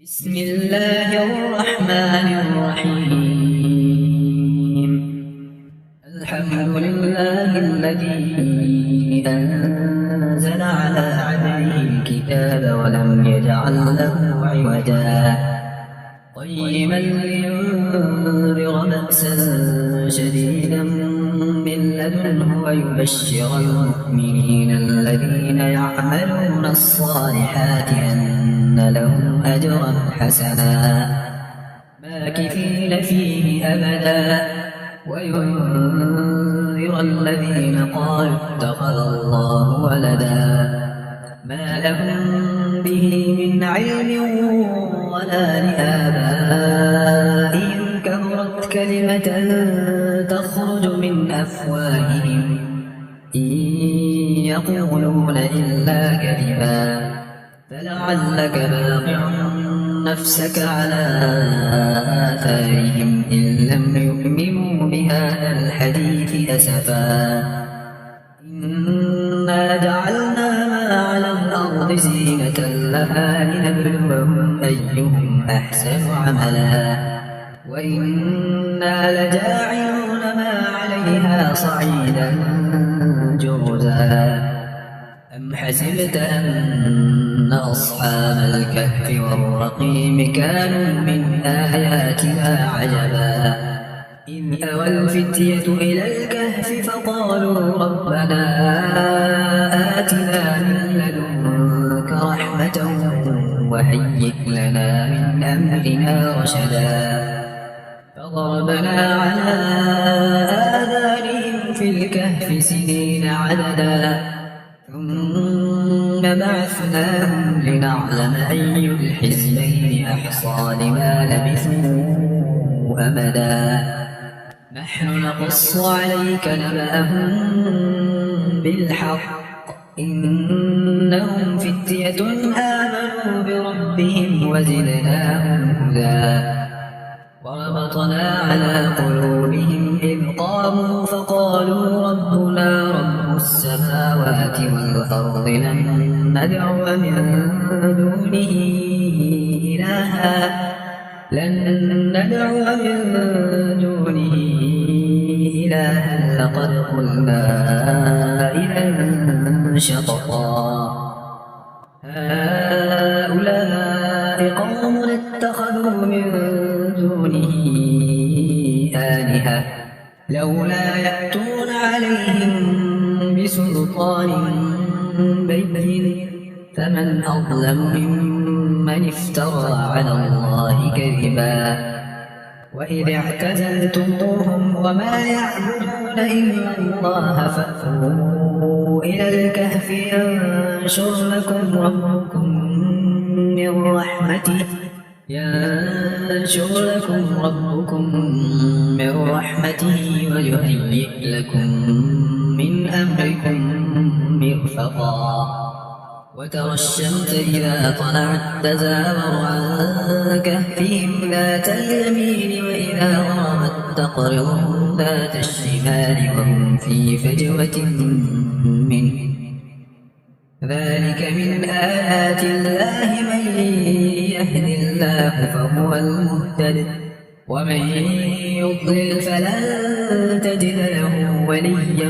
بسم الله الرحمن الرحيم. الحمد لله الذي أنزل على عبده الكتاب ولم يجعل له عوجا قيما لينذر بأسا شديدا من لدنه ويبشر المؤمنين الذين يعملون الصالحات أن لهم أجرا حسنا ماكثين فيه أبدا وينذر الذين قالوا اتخذ الله ولدا ما لهم به من علم ولا لآبائهم كبرت كلمة تخرج من أفواههم إن يقولون إلا كذبا فلعلك باقع نفسك على آثارهم إن لم يؤمنوا بهذا الحديث أسفا إنا جعلنا ما على الأرض زينة لها لنبلوهم أيهم أحسن عملا وإنا لجاعلون ما عليها صعيدا جرزا أم حسبت أن أصحاب الكهف والرقيم كانوا من آياتنا عجبا إذ أوى الفتية إلى الكهف فقالوا ربنا آتنا من لدنك رحمة وهيئ لنا من أمرنا رشدا فضربنا على آذانهم في الكهف سنين عددا ثم بعثناهم لنعلم أي الحزبين أحصى لما لبثوا أمدا نحن نقص عليك نبأهم بالحق إنهم فتية آمنوا بربهم وزدناهم هدى وربطنا على قلوبهم إذ قاموا فقالوا ربنا رب السماوات والأرض لن ندعو من دونه إلها لقد قلنا إذا شططا هؤلاء قوم اتخذوا من دونه آلهة لولا يأتون عليهم بسلطان بين فمن أظلم ممن افترى على الله كذبا وإذ اعتزلتموهم وما يعبدون إلا الله فأووا إلى الكهف ينشر لكم ربكم من رحمته ويهيئ لكم من أمركم مرفقا وترى الشمس إذا طلعت تزاور عن كهفهم ذات اليمين وإذا غربت تقرضهم ذات الشمال وهم في فجوة منه ذلك من آيات الله من يهد الله فهو المهتد ومن يضلل فلن تجد له وليا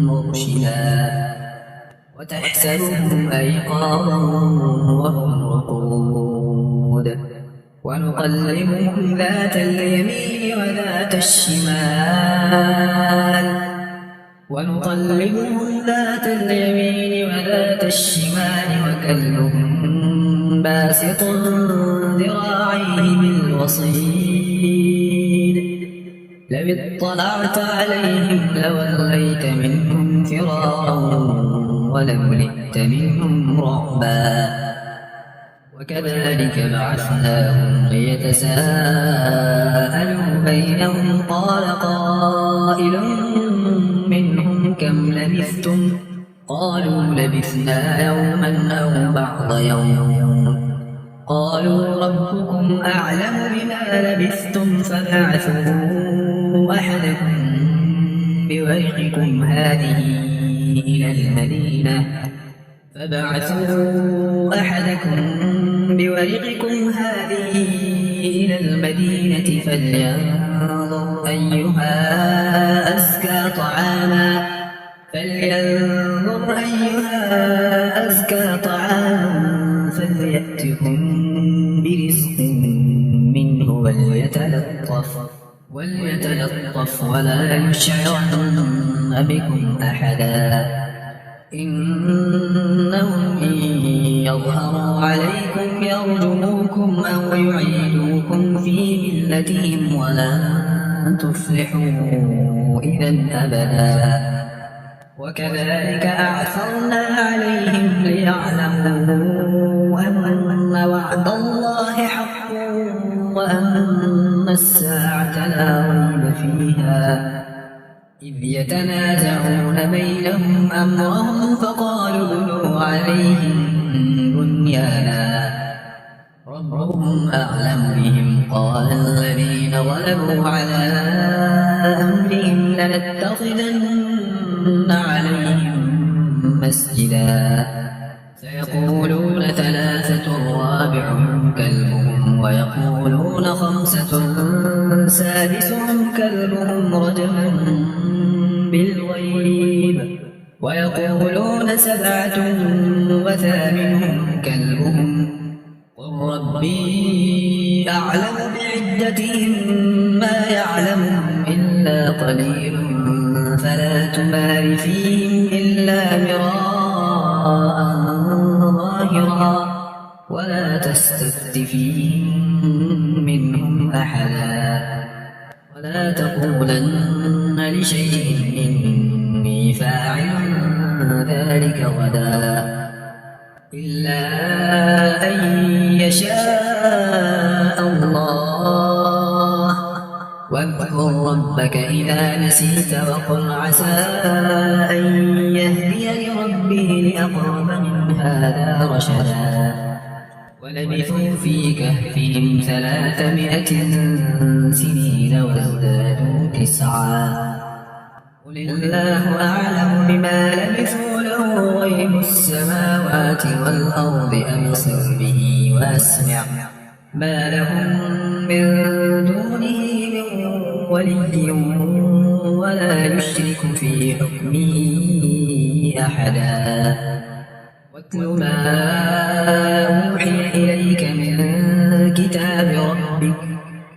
مرشدا وتحسبهم أيقاظا وهم رقود ونقلبهم ذات اليمين وذات الشمال وكلهم باسط ذراعيه بالوصيد لو اطلعت عليهم لوليت منهم فرارا ولملئت منهم رعبا وكذلك بعثناهم ليتساءلوا بينهم قال قائل منهم كم لبثتم قالوا لبثنا يوما أو بعض يوم قالوا ربكم أعلم بما لبثتم فبعثوا أحدكم بورقكم هذه إلى المدينة فبعثوا أحدكم بورقكم هذه إلى المدينة فلينظر أيها أزكى طعاما فليأتكم برزق منه وليتلطف ولا يشعرن بكم أحدا إنهم إن يظهروا عليكم يرجموكم أو يعيدوكم في ملتهم ولن تفلحوا إذا أبدا وكذلك أعثرنا عليهم ليعلموا أن وعد الله حق وأن الساعة لا ريب فيها إذ يتنازعون بينهم أمرهم فقالوا ابنوا عليهم بنيانا ربهم أعلم بهم قال الذين غلبوا على أمرهم لنتخذن عليهم مسجدا سيقولون ثلاثة رابعهم كلبهم ويقولون خمسة سادسهم كلبهم رجما بالغيب ويقولون سبعة وثامنهم كلبهم قل ربي أعلم بعدتهم ما يعلمهم إلا قليل فلا تمار فيهم إلا مراء ظاهرا ولا تستفت فيهم منهم أحدا ولا تقولن لشيء إني فاعل ذلك غدا إلا أن يشاء الله واذكر ربك إذا نسيت وقل عسى أن يهديني ربي لأقرب من هذا رشدا ولبثوا في كهفهم 300 سنين وازدادوا 9 قل الله أعلم بما لبثوا له غيب السماوات والأرض أبصر به وأسمع ما لهم من دونه من ولي ولا يشرك في حكمه أحدا واتل ما أوحي إليك من كتاب ربك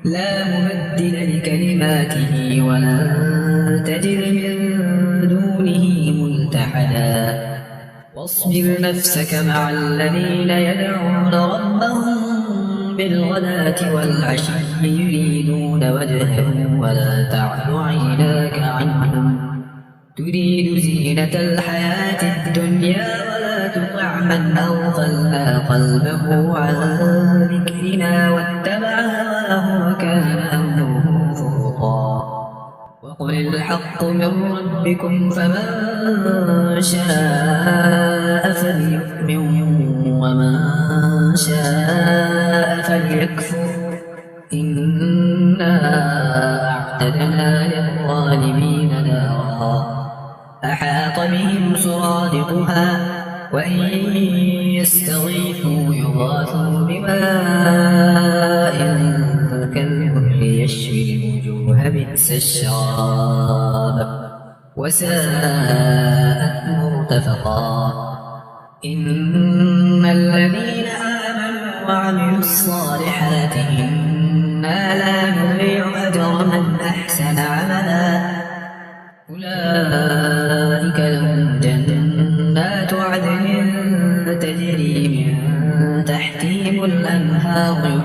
لا مبدل لكلماته ولن تجد من دونه ملتحدا واصبر نفسك مع الذين يدعون ربهم بالغداة والعشي يريدون وجهه ولا تعد عيناك عنهم تريد زينة الحياة الدنيا ولا تطع من أغفلنا قلبه عن ذكرنا واتبع هواه وكان أمره فرطا وقل الحق من ربكم فمن شاء فليؤمن ومن شاء فليكفر إنا أعتدنا للظالمين نارا أحاط بهم سرادقها وإن يستغيثوا يغاثوا بماء كالمهل يشوي الوجوه بئس الشراب وساءت مرتفقا إن الذين آمنوا وعملوا الصالحات إنا لا نضيع أجر من أحسن عملا أولئك لهم جنات عدن تجري من تحتهم الأنهار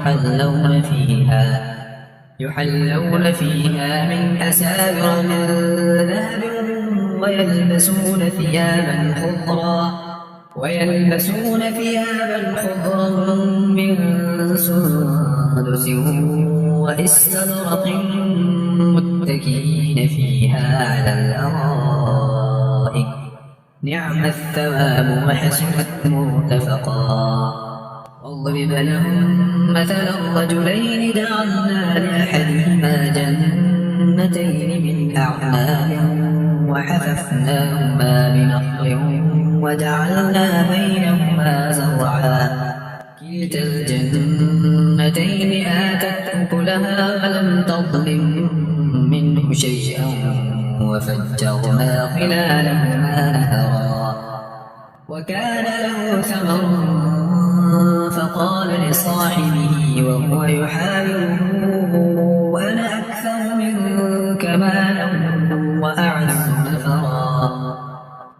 يحلون فيها من أساور من ذهب ويلبسون ثيابا خضرا من سندس وإستبرق متكئين فيها على الأرائك نعم الثواب وحسنت مرتفقا واضرب لهم مثلا الرجلين جعلنا لأحدهما جنتين من أعناب وحففناهما بنخل وجعلنا بينهما زرعا كلتا الجنتين آتت أكلها ولم تظلم منه شيئا وفجرنا خلالهما نهرا وكان له ثمر فقال لصاحبه وهو يحاوره أنا أكثر منك مالا وأعز نفرا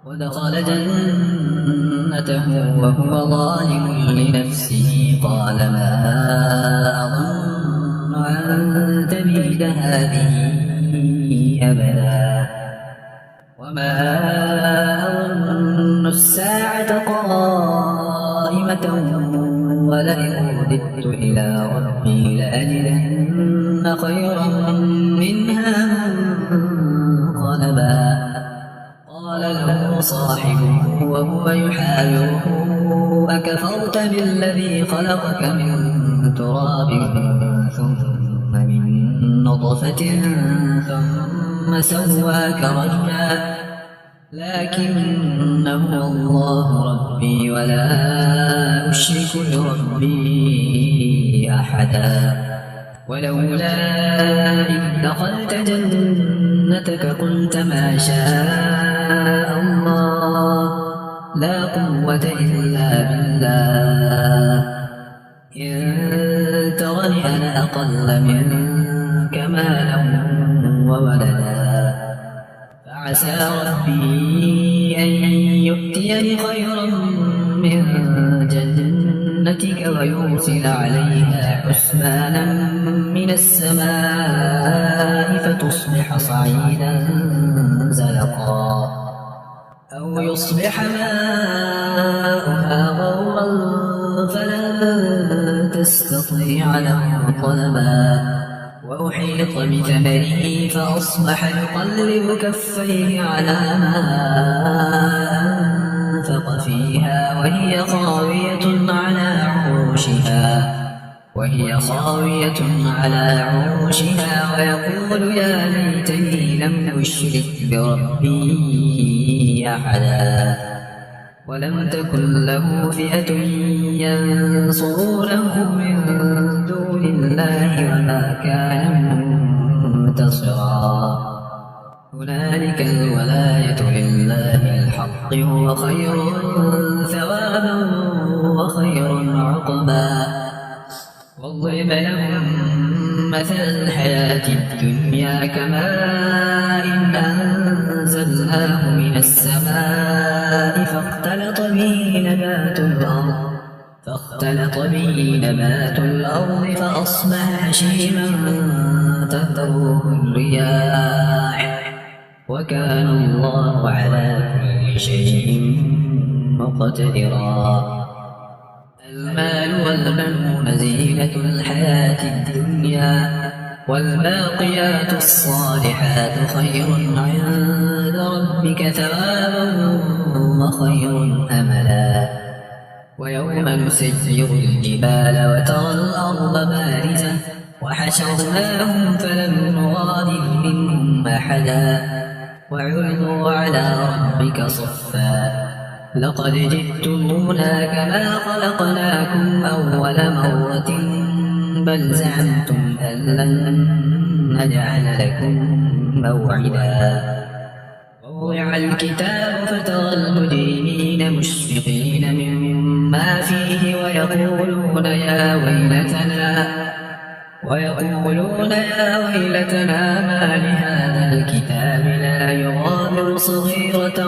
ودخل جنته وهو ظالم لنفسه قال ما أظن أن تبيد هذه أبدا وما أظن الساعة قائمة ولئن رددت إلى ربي لأجدن خيرا منها منقلبا قال له صاحبه وهو يحاوره أكفرت بالذي خلقك من تراب ثم من نطفة ثم سواك رجلا لكن هو الله ربي ولا أشرك بربي أحدا ولولا إذ دخلت جنتك قلت ما شاء الله لا قوة إلا بالله إن ترني أنا أقل منك مالا وولدا فعسى ربي أن يؤتيني خيرا من جنتك ويرسل عليها حسبانا من السماء فتصبح صعيدا زلقا أو يصبح ماؤها غورا فلن تستطيع له طلبا وأحيط بثمره فأصبح يقلب كفيه على ما أنفق فيها وهي خاوية على عروشها ويقول يا ليتني لم أشرك بربي أحدا ولم تكن له فئة ينصرونه من دون الله وما كان منتصرا هنالك الولاية لله الحق هو خير ثوابا وخير عقبا واضرب لهم مثل الحياة الدنيا كماء أنزلناه من السماء فاختلط به نبات الأرض فأصبح هشيما تذروه الرياح وكان الله على كل شيء مقتدرا المال والبنون زينة الحياة الدنيا والباقيات الصالحات خير عند ربك ثوابا وخير أملا ويوم نسير الجبال وترى الأرض بارزة وحشرناهم فلم نغادر منهم أحدا وعرضوا على ربك صفا لقد جئتمونا كما خلقناكم أول مرة بل زعمتم أن لن نجعل لكم موعدا ووضع الكتاب فترى المجرمين مشفقين مما فيه ويقولون يا ويلتنا ما لهذا الكتاب لا يغادر صغيرة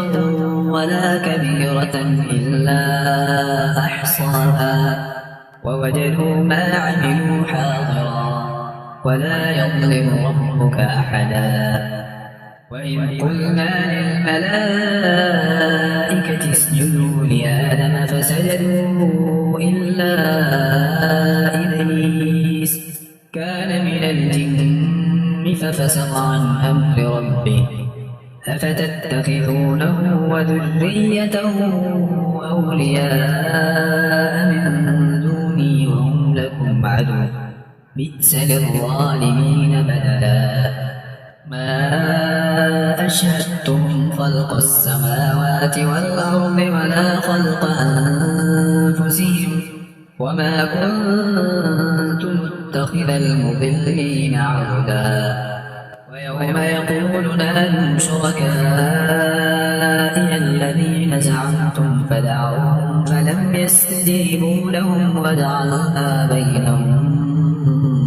ولا كبيرة إلا أحصاها ووجدوا ما عملوا حاضرا ولا يظلم ربك أحدا وإذ قلنا للملائكة اسجدوا لآدم فسجدوا إلا إبليس كان من الجن ففسق عن أمر ربه أفتتخذونه وذريته أولياء من دوني وهم لكم عدو بئس للظالمين بدلا ما أشهدتم خلق السماوات والأرض ولا خلق أنفسهم وما كنت متخذ المضلين عضدا ويوم يقول نادوا شركائي الذين زعمتم فدعوهم فلم يستجيبوا لهم وجعلنا بينهم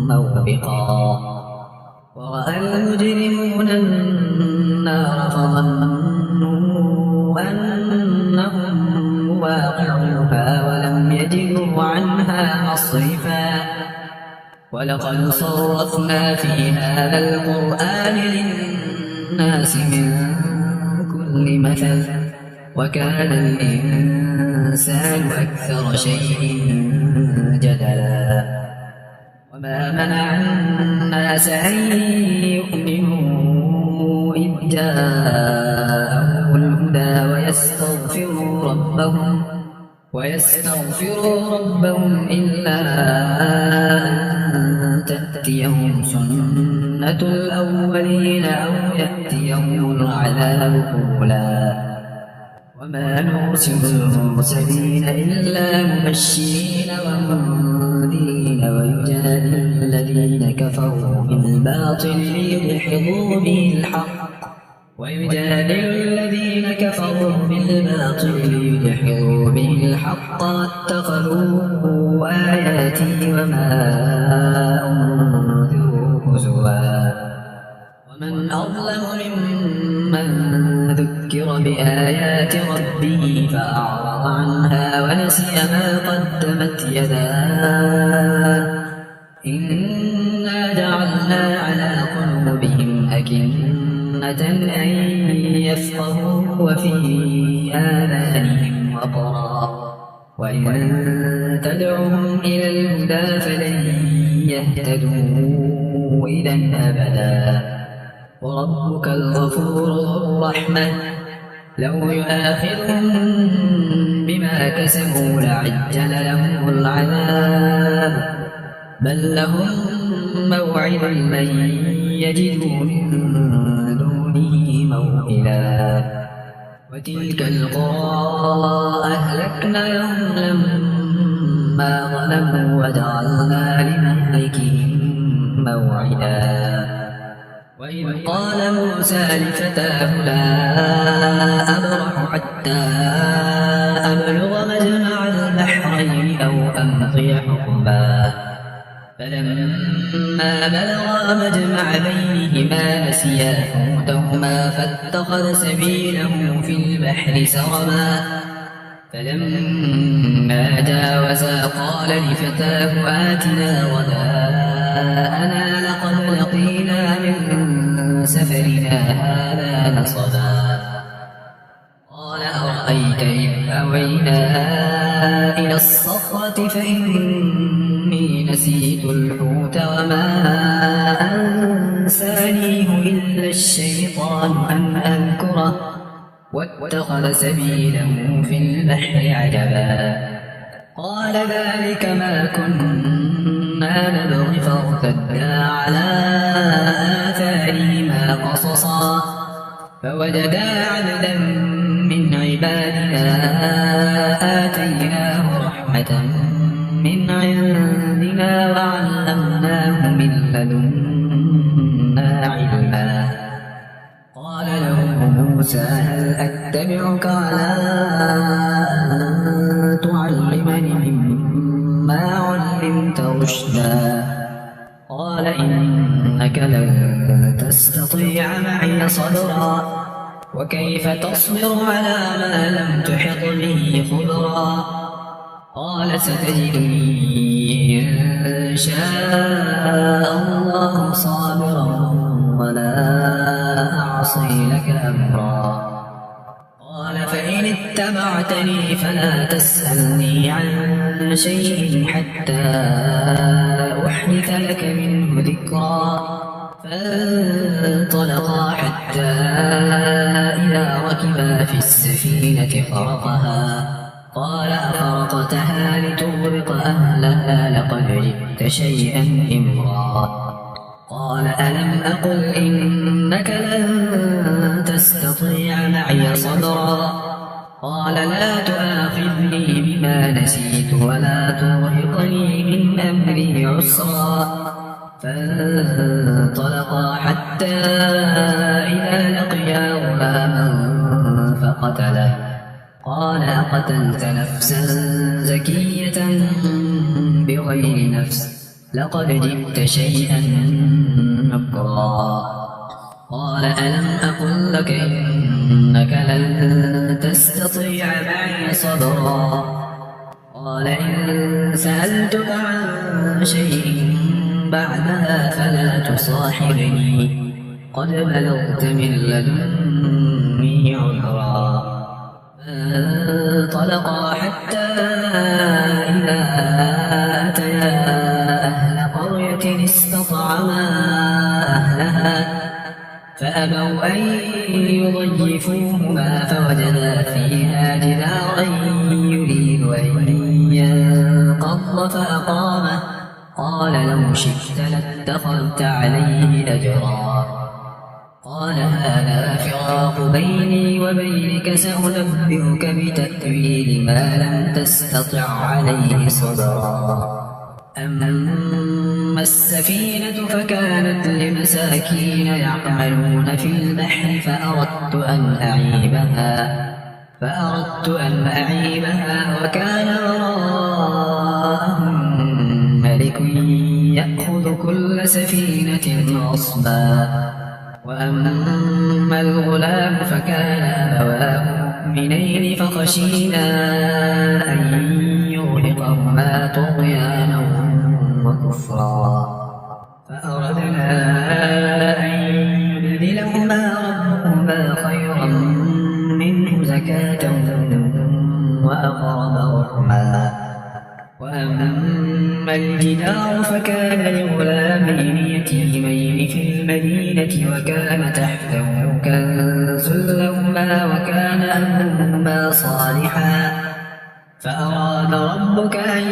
موبقا ورأى المجرمون النار فظنوا أنهم مواقعوها ولم يجدوا عنها مصرفا ولقد صرفنا في هذا القرآن للناس من كل مثل وكان الإنسان أكثر شيء جدلا وما منع الناس أن يؤمنوا إذ جاءهم الهدى ويستغفروا ربهم إلا أن تأتيهم سنة الأولين أو يأتيهم العذاب قبلا وما نرسل المرسلين إلا مبشرين ومنذرين ويجادل الذين كفروا بالباطل ليدحضوا به الحق واتخذوا آياتي وما أنذروا هزوا ومن أظلم ممن ذكر بآيات ربه فأعرض عنها ونسي ما قدمت يداه إنا جعلنا على قلوبهم أكنة أن يفقهوا وفي آذانهم وقرا وإن تدعوهم إلى الهدى فلن يهتدوا إذا أبدا وربك الغفور ذو الرحمة لو يؤاخذهم بما كسبوا لعجل لهم العذاب بل لهم موعد لن يجدوا من دونه موئلا وتلك القرى أهلكناهم لما ظلموا وجعلنا لمهلكهم موعدا وإذ قال موسى لفتاه لا أبرح حتى أبلغ مجمع البحرين أو أمضي حقبا فلما بلغا مجمع بينهما نسيا حوتهما فاتخذ سبيله في البحر سربا فلما جاوزا قال لفتاه آتنا غداءنا لقد لقينا من سفرنا هذا نصبا قال أرأيت إذ أوينا إلى الصخرة فإني نسيت الحوت وما أنسانيه إلا الشيطان أن أذكره واتخذ سبيله في البحر عجبا قال ذلك ما كنا نبغي فارتدا على آثارهما قصصا فوجدا عبدا من عبادنا آتيناه رحمة من عندنا وعلمناه من لدنا علما قال له موسى هل أتبعك على أن تعلمني مما علمت رشدا قال إنك لن تستطيع معي صبرا وكيف تصبر على ما لم تحط به خبرا قال ستجدني إن شاء الله صابرا ولا أعصي لك أمرا قال فإن اتبعتني فلا تسألني عن شيء حتى أحدث لك منه ذكرا فانطلقا حتى إذا ركبا في السفينة خرقها قال أخرقتها لتغرق أهلها لقد جئت شيئا إمرا قال ألم أقل إنك لن تستطيع معي صبرا قال لا تؤاخذني بما نسيت ولا ترهقني من أمري عسرا فانطلقا حتى إذا لقيا غلاما فقتله قال أقتلت نفسا زكية بغير نفس لقد جئت شيئا نكرا قال ألم أقل لك إنك لن تستطيع معي صبرا قال إن سألتك عن شيء بعدها فلا تصاحبني قد بلغت من لدني عذرا فانطلقا حتى إذا أتيا أهل قرية استطعما أهلها فأبوا أن يضيفوهما فوجدا فيها جدارا يريد أن ينقض فأقامه قال لو شئت لاتخذت عليه أجرا قال هذا فراق بيني وبينك سأنبئك بتأويل ما لم تستطع عليه صبرا أما السفينة فكانت لمساكين يعملون في البحر فأردت أن أعيبها وكان وراءهم ملك يأخذ كل سفينة غصبا وأما الغلام فكان أبواه مؤمنين فخشينا أن يغرقهما طغيانا وكفرا فأردنا أن يبدلهما ربهما خيرا منه زكاة وأقرب رحما وأما الجدار فكان لغلامين يتيمين في المدينة وكان تحته كنز لهما وكان أبوهما صالحا فأراد ربك أن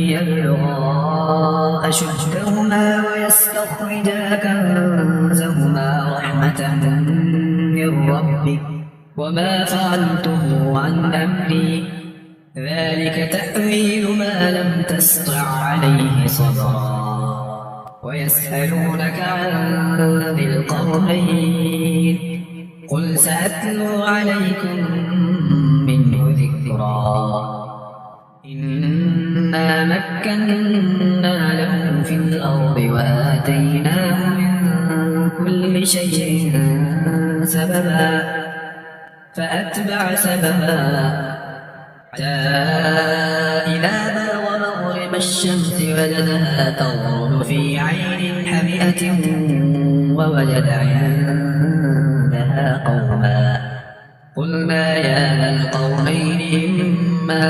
يبلغا أشدهما ويستخرجا كنزهما رحمة من ربك وما فعلته عن أمري ذلك تأويل ما لم تستطع عليه صبرا ويسألونك عن ذي القرنين قل سأتلو عليكم منه ذكرا إنا مكنا له في الأرض وآتيناه من كل شيء سببا فأتبع سببا حتى إذا بلغ مغرب الشمس وجدها تغرب في عين حمئة ووجد عندها قوما قلنا يا ذا القرنين إما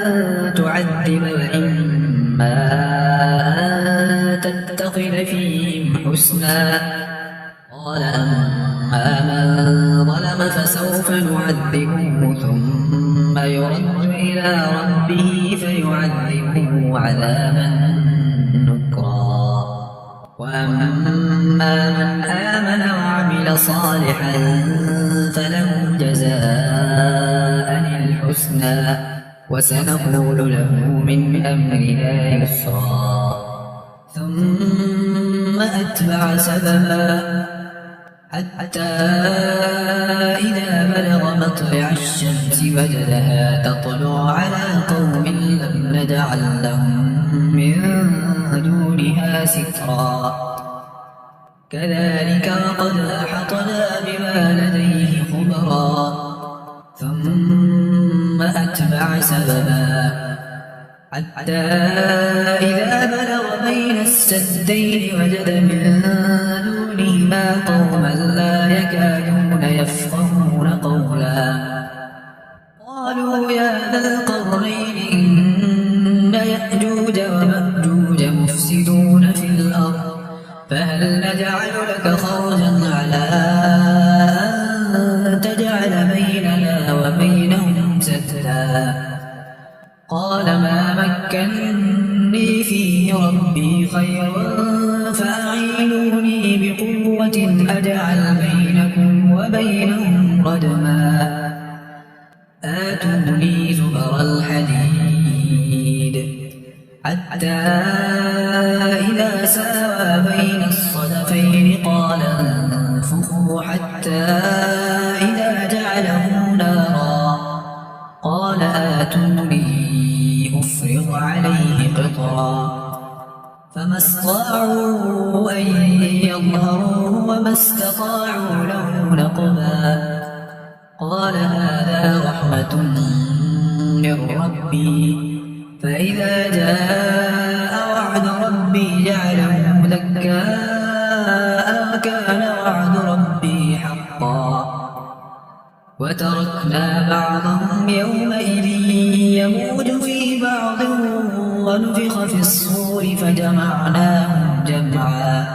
أن تعذب وإما أن تتخذ فيهم حسنا قال أما من ظلم فسوف نعذبه ثم يرد إلى ربه فيعذبه عذابا نكرا وأما من آمن وعمل صالحا فله جزاء الحسنى وسنقول له من أمرنا يسرا ثم أتبع سببا حتى إذا بلغ مطلع الشمس وجدها تطلع على قوم لم نجعل لهم من دونها سترا كذلك وقد أحطنا بما لديه خبرا ثم أتبع سببا حتى إذا بلغ بين السدين وجد من دونهما قوما لا يكادون يفقهون قولا قالوا يا ذا القرنين إن يأجوج ومأجوج مفسدون في الأرض فهل نجعل لك خرجا على أن تجعل بيننا وبينهم سدا قال ما مكنني فيه ربي خير فأعينوني بقوة أجعل بينكم وبينهم ردما حتى إذا ساوى بين الصدفين قال انفخوا حتى إذا جعله نارا قال آتوني أفرغ عليه قطرا فما استطاعوا أن يظهروه وما استطاعوا له نقبا قال هذا رحمة من ربي فإذا جاء وعد ربي جعله دكا كان وعد ربي حقا وتركنا بعضهم يومئذ يموج في بعض ونفخ في الصور فجمعناهم جمعا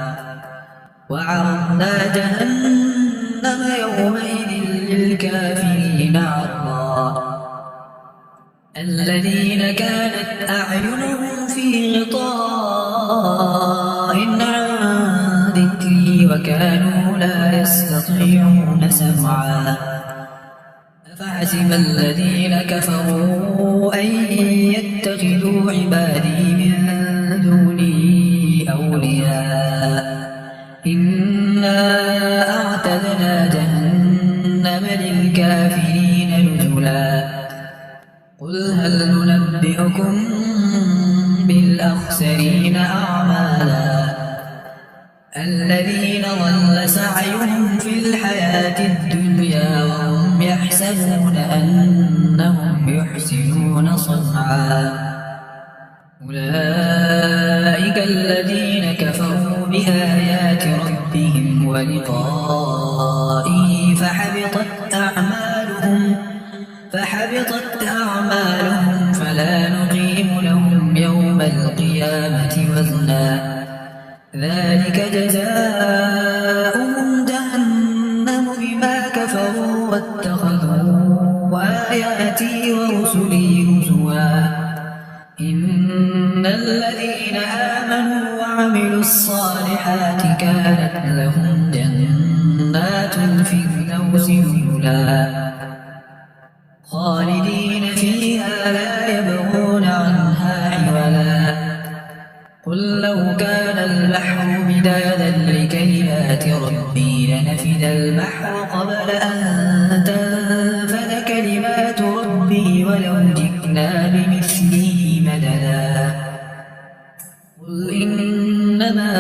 وعرضنا جهنم يومئذ للكافرين عرضا الذين كانت أعينهم في غطاء عن ذكري وكانوا لا يستطيعون سمعا أفحسب الذين كفروا أن يتخذوا عبادي من دوني أولياء إنا أعتدنا جهنم للكافرين نزلا قل هل ننبئكم بالأخسرين أعمالا الذين ضل سعيهم في الحياة الدنيا وهم يحسبون أنهم يحسنون صنعا أولئك الذين كفروا بآيات ربهم ولقائه فحبطت أعمالهم فلا نقيم لهم يوم القيامة وزنا ذلك جزاؤهم جهنم بما كفروا واتخذوا آياتي ورسلي هزوا إن الذين آمنوا وعملوا الصالحات كانت لهم جنات الفردوس نزلا خالدين فيها لا يبغون عنها حولا قل لو كان البحر مدادا لكلمات ربي لنفد البحر قبل أن تنفد كلمات ربي ولو جئنا بمثله مددا قل إنما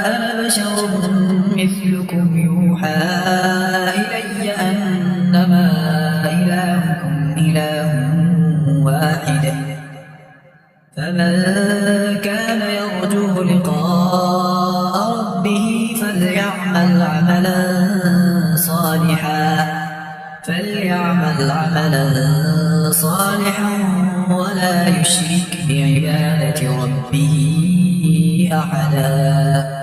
أنا بشر مثلكم يوحى إلي أنما إلهكم إله واحد فمن كان يرجو لقاء ربه فليعمل عملا صالحا ولا يشرك بعبادة ربه أحدا.